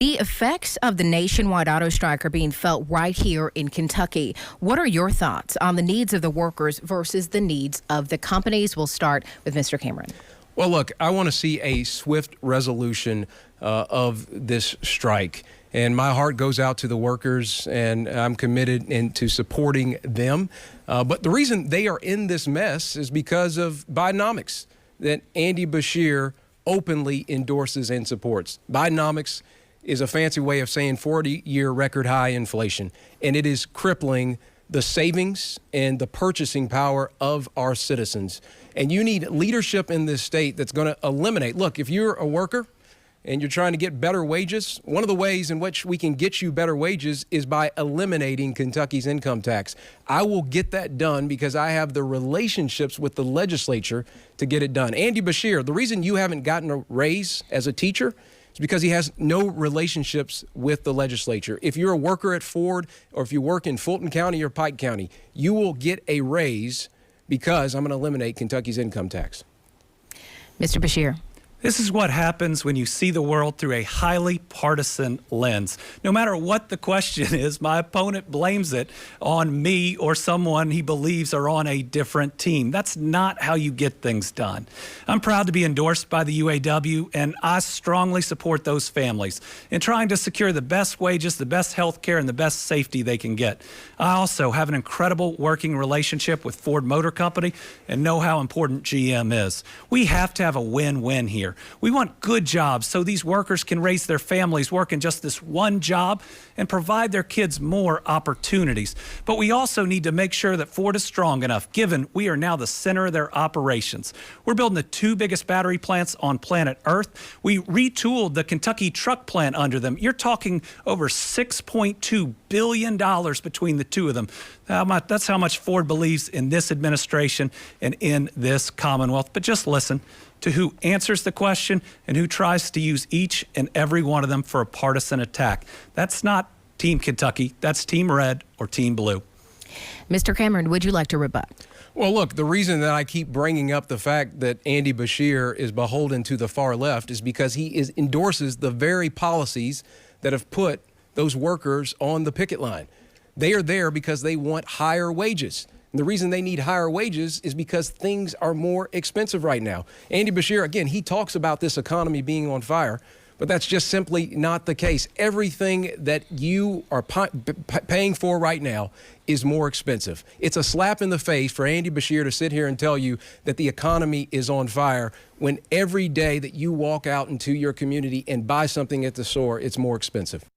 The effects of the nationwide auto strike are being felt right here in Kentucky. What are your thoughts on the needs of the workers versus the needs of the companies? We'll start with Mr. Cameron. Well, look, I want to see a swift resolution of this strike. And my heart goes out to the workers, and I'm committed to supporting them. But the reason they are in this mess is because of Bidenomics, that Andy Beshear openly endorses and supports. Bidenomics is a fancy way of saying 40-year record high inflation, and it is crippling the savings and the purchasing power of our citizens. And you need leadership in this state that's going to eliminate. Look, if you're a worker and you're trying to get better wages, one of the ways in which we can get you better wages is by eliminating Kentucky's income tax. I will get that done because I have the relationships with the legislature to get it done. Andy Beshear, the reason you haven't gotten a raise as a teacher is because he has no relationships with the legislature. If you're a worker at Ford or if you work in Fulton County or Pike County, you will get a raise because I'm going to eliminate Kentucky's income tax. Mr. Beshear. This is what happens when you see the world through a highly partisan lens. No matter what the question is, my opponent blames it on me or someone he believes are on a different team. That's not how you get things done. I'm proud to be endorsed by the UAW, and I strongly support those families in trying to secure the best wages, the best health care, and the best safety they can get. I also have an incredible working relationship with Ford Motor Company and know how important GM is. We have to have a win-win here. We want good jobs so these workers can raise their families working just this one job and provide their kids more opportunities. But we also need to make sure that Ford is strong enough, given we are now the center of their operations. We're building the two biggest battery plants on planet Earth. We retooled the Kentucky truck plant under them. You're talking over $6.2 billion between the two of them. That's how much Ford believes in this administration and in this Commonwealth. But just listen to who answers the question and who tries to use each and every one of them for a partisan attack. That's not Team Kentucky. That's Team Red or Team Blue. Mr. Cameron, would you like to rebut? Well, look, the reason that I keep bringing up the fact that Andy Beshear is beholden to the far left is because he endorses the very policies that have put those workers on the picket line. They are there because they want higher wages. And the reason they need higher wages is because things are more expensive right now. Andy Beshear, again, he talks about this economy being on fire, but that's just simply not the case. Everything that you are paying for right now is more expensive. It's a slap in the face for Andy Beshear to sit here and tell you that the economy is on fire when every day that you walk out into your community and buy something at the store, it's more expensive.